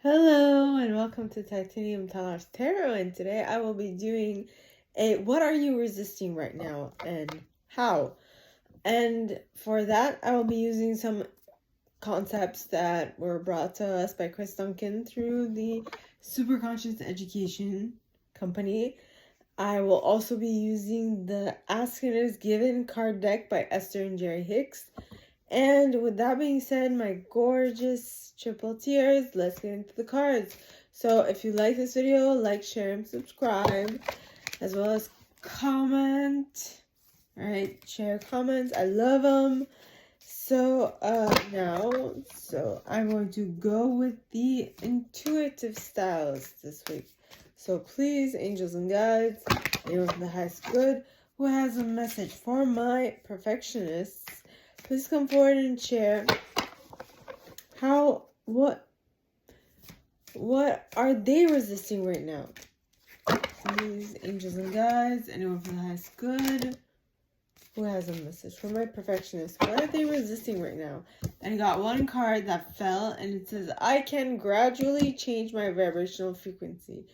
Hello and welcome to Titanium Talars Tarot, and today I will be doing a what are you resisting right now and how. And for that I will be using some concepts that were brought to us by Chris Duncan through the Superconscious Education Company. I will also be using the Ask and It Is Given card deck by Esther and Jerry Hicks. And with that being said, my gorgeous triple tears, let's get into the cards. So if you like this video, like, share, and subscribe, as well as comment. Alright, share, comments, I love them. So I'm going to go with the intuitive styles this week. So please, angels and guides, anyone from the highest good who has a message for my perfectionists, please come forward and share what are they resisting right now? Please, angels and guides, anyone from the highest good who has a message for my perfectionist, what are they resisting right now? And I got one card that fell and it says, I can gradually change my vibrational frequency.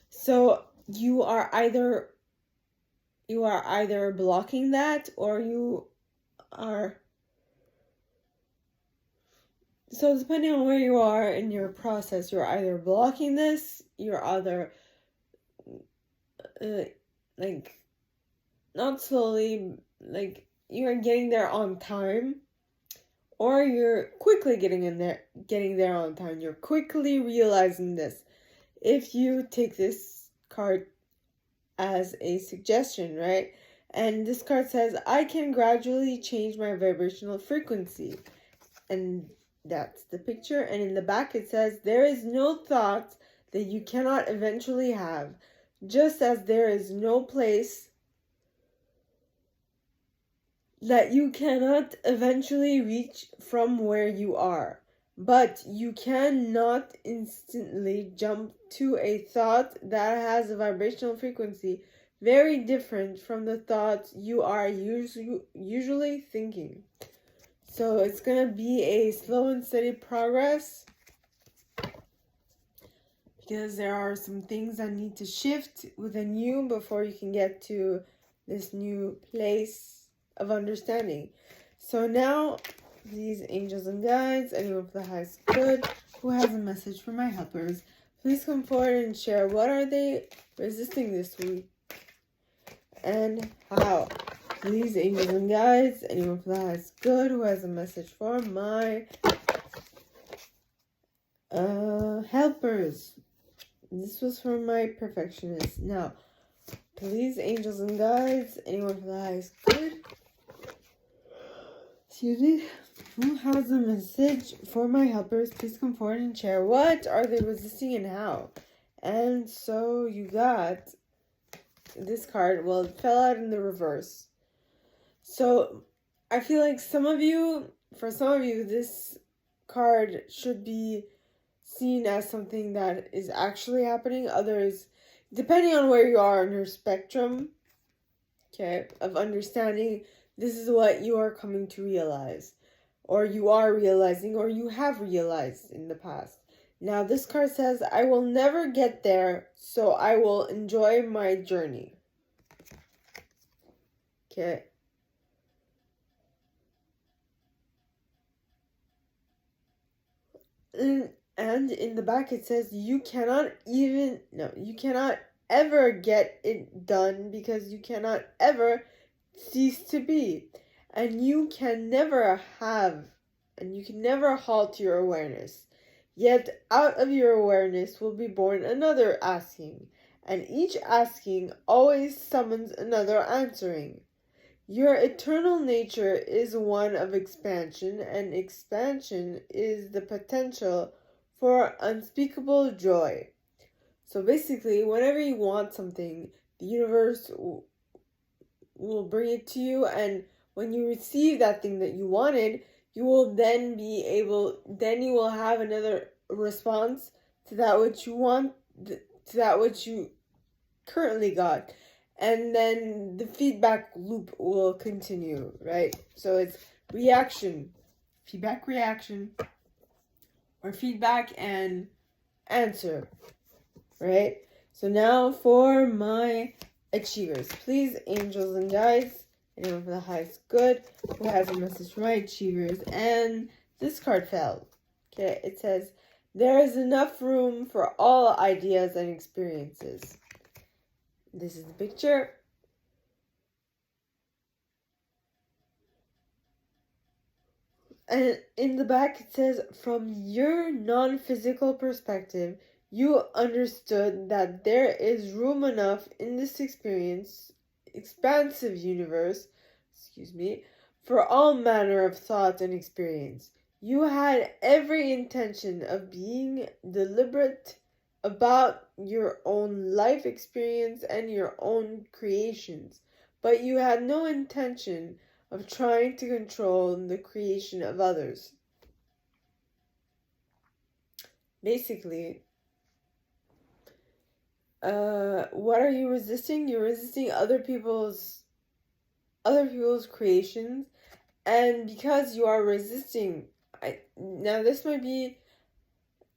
So you are either blocking that, or you are... So depending on where you are in your process, you're either blocking this, you're either not slowly, you're getting there on time, or you're quickly getting there on time. You're quickly realizing this. If you take this card as a suggestion, right? And this card says, I can gradually change my vibrational frequency. And that's the picture. And in the back it says, there is no thought that you cannot eventually have, just as there is no place that you cannot eventually reach from where you are. But you cannot instantly jump to a thought that has a vibrational frequency very different from the thoughts you are usually thinking. So it's going to be a slow and steady progress, because there are some things that need to shift within you before you can get to this new place of understanding. So now, these angels and guides, anyone for the highest good who has a message for my helpers, please come forward and share what are they resisting this week and how. Please, angels and guides, anyone for the highest good who has a message for my helpers. This was for my perfectionist. Now, please, angels and guides, anyone for the highest good, who has a message for my helpers, please come forward and share what are they resisting and how. And so you got this card. Well, it fell out in the reverse. So I feel like for some of you, this card should be seen as something that is actually happening. Others, depending on where you are in your spectrum, okay, of understanding, this is what you are coming to realize, or you are realizing, or you have realized in the past. Now this card says, I will never get there, so I will enjoy my journey. Okay. And in the back it says, you cannot ever get it done, because you cannot ever cease to be. And you can never halt your awareness. Yet out of your awareness will be born another asking, and each asking always summons another answering. Your eternal nature is one of expansion, and expansion is the potential for unspeakable joy. So basically, whenever you want something, the universe will bring it to you, and when you receive that thing that you wanted, you will then you will have another response to that which you want, to that which you currently got. And then the feedback loop will continue, right? So it's reaction, feedback, reaction, or feedback and answer, right? So now for my achievers. Please, angels and guides, anyone from the highest good who has a message for my achievers. And this card fell. Okay, it says, there is enough room for all ideas and experiences. This is the picture. And in the back it says, from your non-physical perspective, you understood that there is room enough in this expansive universe, for all manner of thought and experience. You had every intention of being deliberate about your own life experience and your own creations, but you had no intention of trying to control the creation of others. Basically, what are you resisting? You're resisting other people's creations, and because you are resisting, now this might be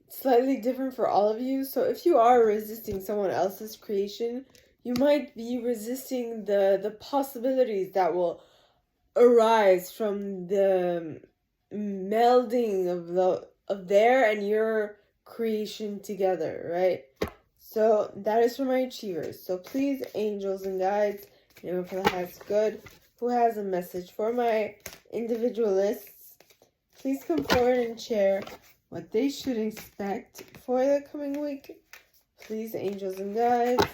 slightly different for all of you. So if you are resisting someone else's creation, you might be resisting the possibilities that will arise from the melding of their and your creation together, right? So that is for my achievers. So please, angels and guides, anyone for the highest good who has a message for my individualists, please come forward and share what they should expect for the coming week. Please, angels and guides,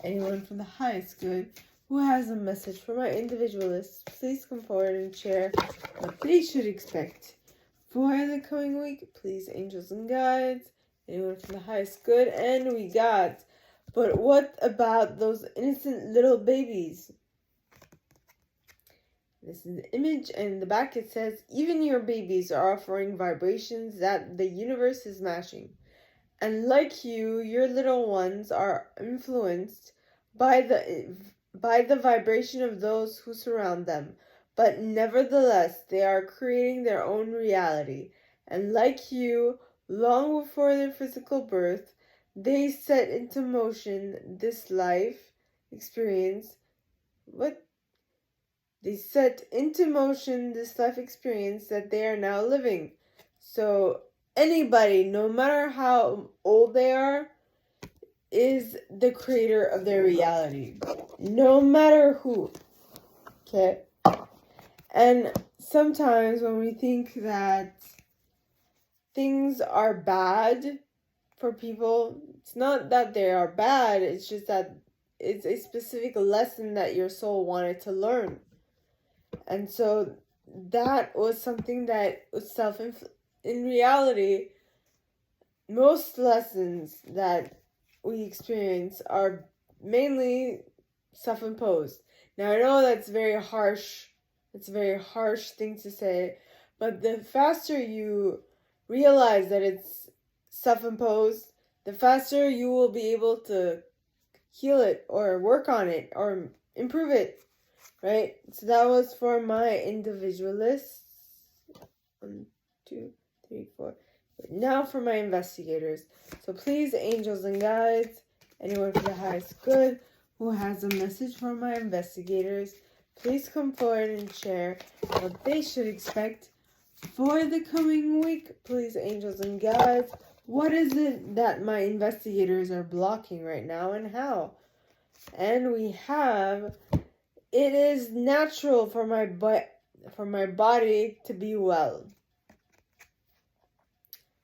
anyone from the highest good who has a message for my individualists, please come forward and share what they should expect for the coming week. Please, angels and guides, anyone from the highest good. And we got, but what about those innocent little babies? This is the image, and in the back it says, even your babies are offering vibrations that the universe is matching. And like you, your little ones are influenced by the vibration of those who surround them. But nevertheless, they are creating their own reality. And like you, long before their physical birth, they set into motion this life experience. They set into motion this life experience that they are now living. So anybody, no matter how old they are, is the creator of their reality. No matter who. Okay? And sometimes when we think that things are bad for people, it's not that they are bad, it's just that it's a specific lesson that your soul wanted to learn. And so that was something that was in reality, most lessons that we experience are mainly self-imposed. Now I know that's very harsh. It's a very harsh thing to say, but the faster you realize that it's self-imposed, the faster you will be able to heal it or work on it or improve it, right? So that was for my individualists. 1, 2, 3, 4. Now for my investigators. So please, angels and guides, anyone for the highest good who has a message for my investigators, please come forward and share what they should expect for the coming week. Please, angels and guides, what is it that my investigators are blocking right now and how? And we have, it is natural for my body to be well.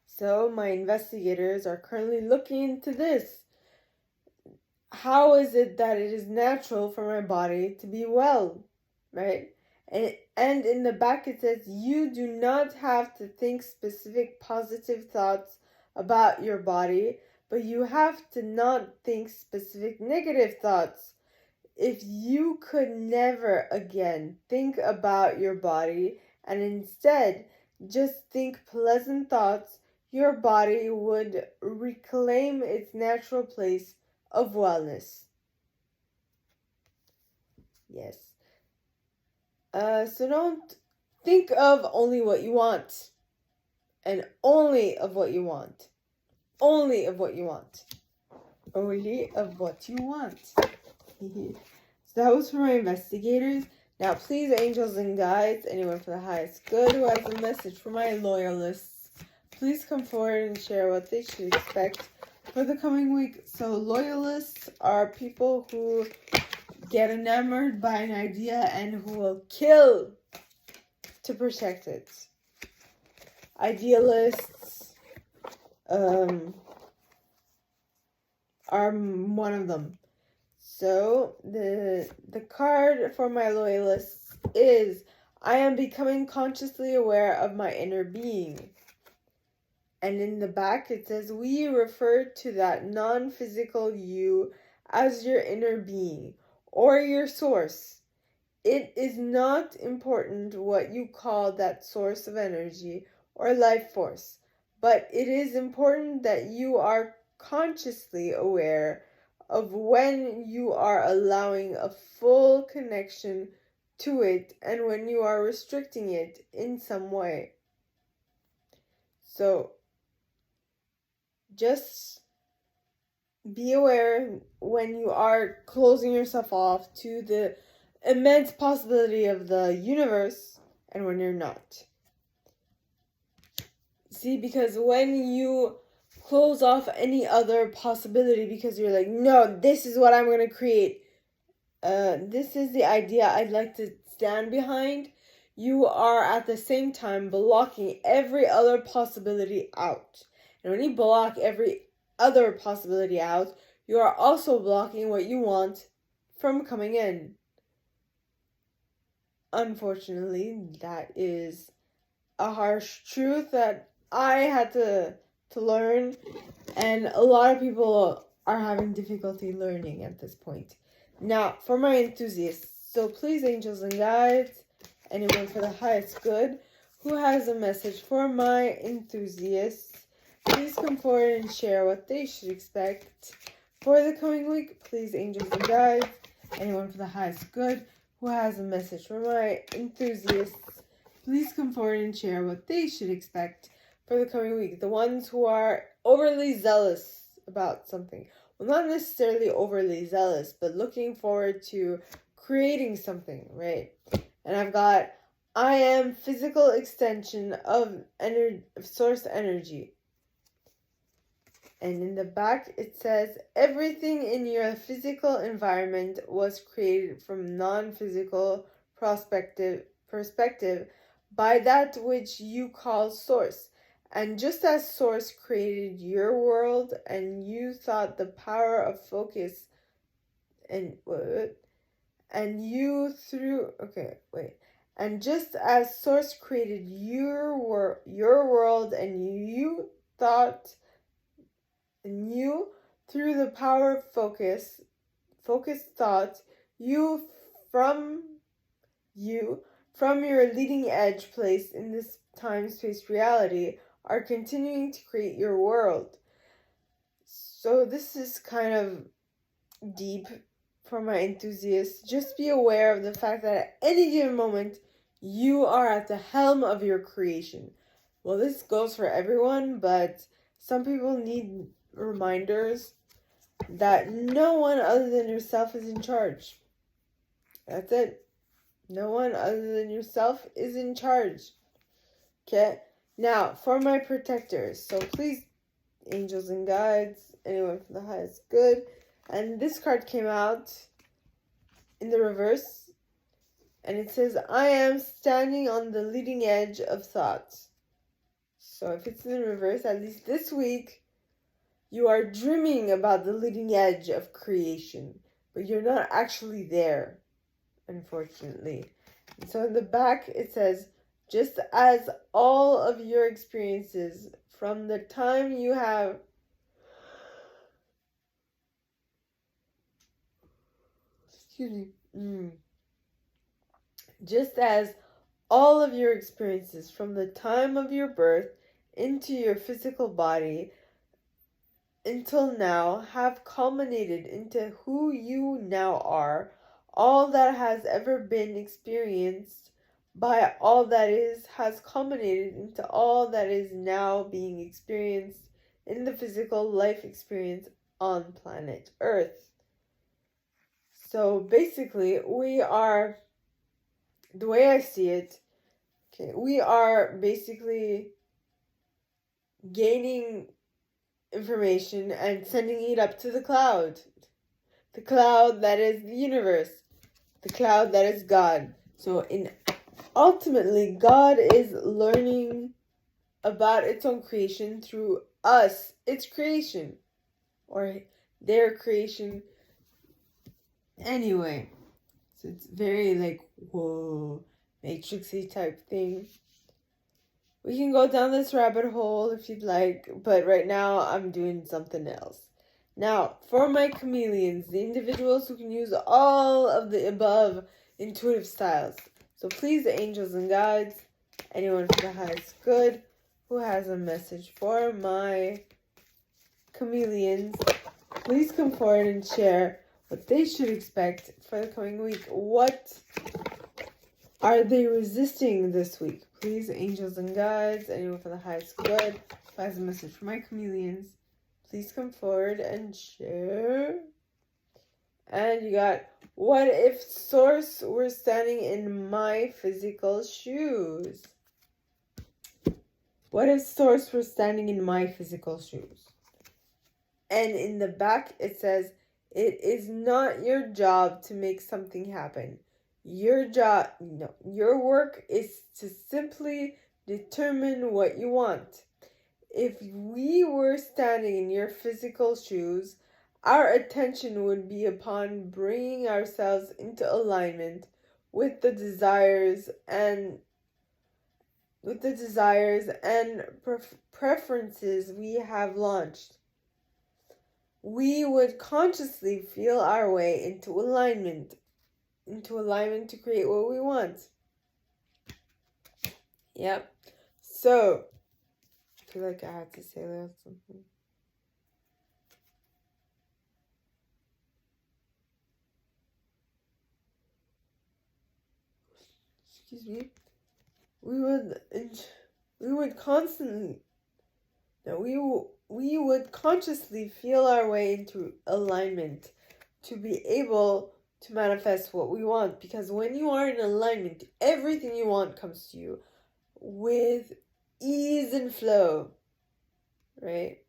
So my investigators are currently looking into this. How is it that it is natural for my body to be well, right? And in the back it says, you do not have to think specific positive thoughts about your body, but you have to not think specific negative thoughts. If you could never again think about your body and instead just think pleasant thoughts, your body would reclaim its natural place of wellness. Yes. So don't think of only what you want and only of what you want. only of what you want. Only of what you want. So that was for my investigators. Now, please, angels and guides, anyone for the highest good who has a message for my loyalists, please come forward and share what they should expect for the coming week. So loyalists are people who get enamored by an idea and who will kill to protect it. Idealists are one of them. So the card for my loyalists is, I am becoming consciously aware of my inner being. And in the back it says, we refer to that non-physical you as your inner being or your source. It is not important what you call that source of energy or life force, but it is important that you are consciously aware of when you are allowing a full connection to it and when you are restricting it in some way. So just be aware when you are closing yourself off to the immense possibility of the universe and when you're not. See, because when you close off any other possibility because you're like, no, this is what I'm going to create, this is the idea I'd like to stand behind, you are at the same time blocking every other possibility out. And when you block every other possibility out, you are also blocking what you want from coming in. Unfortunately, that is a harsh truth that I had to learn, and a lot of people are having difficulty learning at this point. Now, for my enthusiasts, so please, angels and guides, anyone for the highest good who has a message for my enthusiasts, please come forward and share what they should expect for the coming week. Please, angels and guides, anyone for the highest good who has a message for my enthusiasts, please come forward and share what they should expect for the coming week. The ones who are overly zealous about something. Well, not necessarily overly zealous, but looking forward to creating something, right? And I've got, I am physical extension of source energy. And in the back it says, everything in your physical environment was created from non-physical perspective by that which you call source. And just as source created your world and you thought the power of focus and just as source created your world and you thought, and you, through the power of focused thought, from your leading edge place in this time-space reality, are continuing to create your world. So this is kind of deep for my enthusiasts. Just be aware of the fact that at any given moment, you are at the helm of your creation. Well, this goes for everyone, but some people need reminders that no one other than yourself is in charge. That's it. No one other than yourself is in charge. Okay? Now, for my protectors. So please, angels and guides, anyone for the highest good. And this card came out in the reverse. And it says, I am standing on the leading edge of thoughts. So if it's in the reverse, at least this week, you are dreaming about the leading edge of creation, but you're not actually there, unfortunately. And so in the back, it says, just as all of your experiences from the time you have just as all of your experiences from the time of your birth into your physical body until now have culminated into who you now are, all that has ever been experienced by all that is has culminated into all that is now being experienced in the physical life experience on planet Earth. So basically, we are, the way I see it, we are basically gaining information and sending it up to the cloud that is the universe, the cloud that is God. So ultimately, God is learning about its own creation through us, its creation, or their creation. Anyway, so it's very like, whoa, matrixy type thing. We can go down this rabbit hole if you'd like, but right now I'm doing something else. Now, for my chameleons, the individuals who can use all of the above intuitive styles. So please, angels and guides, anyone for the highest good who has a message for my chameleons, please come forward and share what they should expect for the coming week. What are they resisting this week? Please, angels and guides, anyone for the highest good who has a message for my chameleons, please come forward and share. And you got, what if Source were standing in my physical shoes? What if Source were standing in my physical shoes? And in the back it says, it is not your job to make something happen. Your work is to simply determine what you want. If we were standing in your physical shoes, our attention would be upon bringing ourselves into alignment with the desires and preferences we have launched. We would consciously feel our way into alignment to create what we want. Yep. So, I feel like I had to say that something. Excuse me. We would consciously feel our way into alignment to be able to manifest what we want. Because when you are in alignment, everything you want comes to you with ease and flow, right?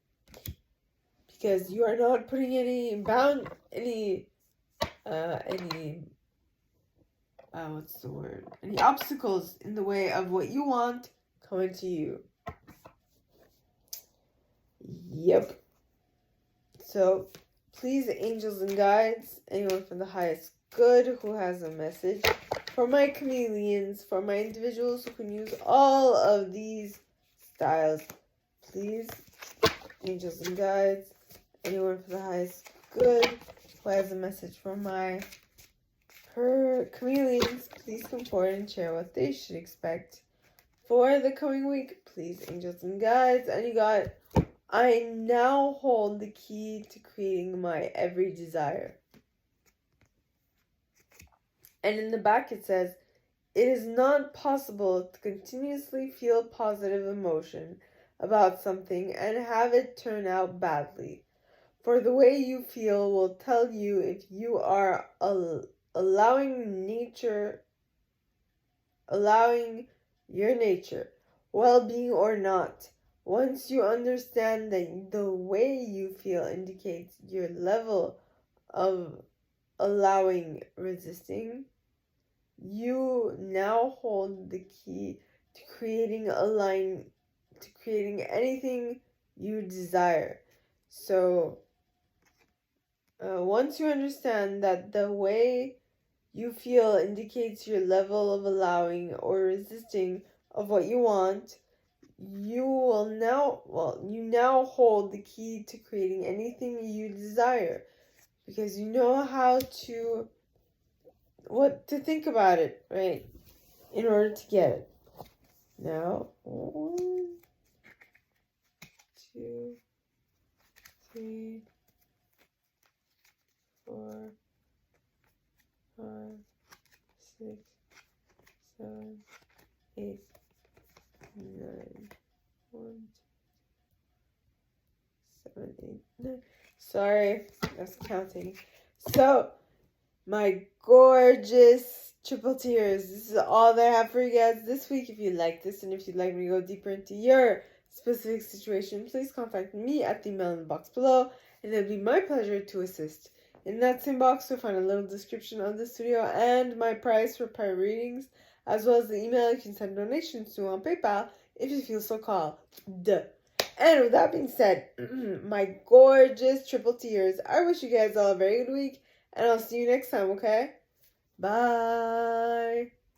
Because you are not putting any obstacles in the way of what you want coming to you. Yep. So, please, angels and guides, anyone from the highest good who has a message for my chameleons, for my individuals who can use all of these styles, please, angels and guides, anyone from the highest good who has a message for my chameleons, please come forward and share what they should expect for the coming week, please, angels and guides. And you got, I now hold the key to creating my every desire. And in the back it says, it is not possible to continuously feel positive emotion about something and have it turn out badly. For the way you feel will tell you if you are allowing your nature, well-being or not. Once you understand that the way you feel indicates your level of allowing resisting, you now hold the key to creating anything you desire. So, once you understand that the way you feel indicates your level of allowing or resisting of what you want, you now hold the key to creating anything you desire, because you know what to think about it, right? In order to get it. Now, 1, 2, 3, 4, 5, 6, 7, 8, 9, 1, 7, 8, 9. Sorry, I was counting. So, my gorgeous triple tears, this is all that I have for you guys this week. If you like this and if you'd like me to go deeper into your specific situation, please contact me at the email in the box below, and it'll be my pleasure to assist. In that same box, you'll find a little description of the studio and my price for private readings, as well as the email you can send donations to on PayPal if you feel so called. And with that being said, my gorgeous triple tears, I wish you guys all a very good week, and I'll see you next time, okay? Bye!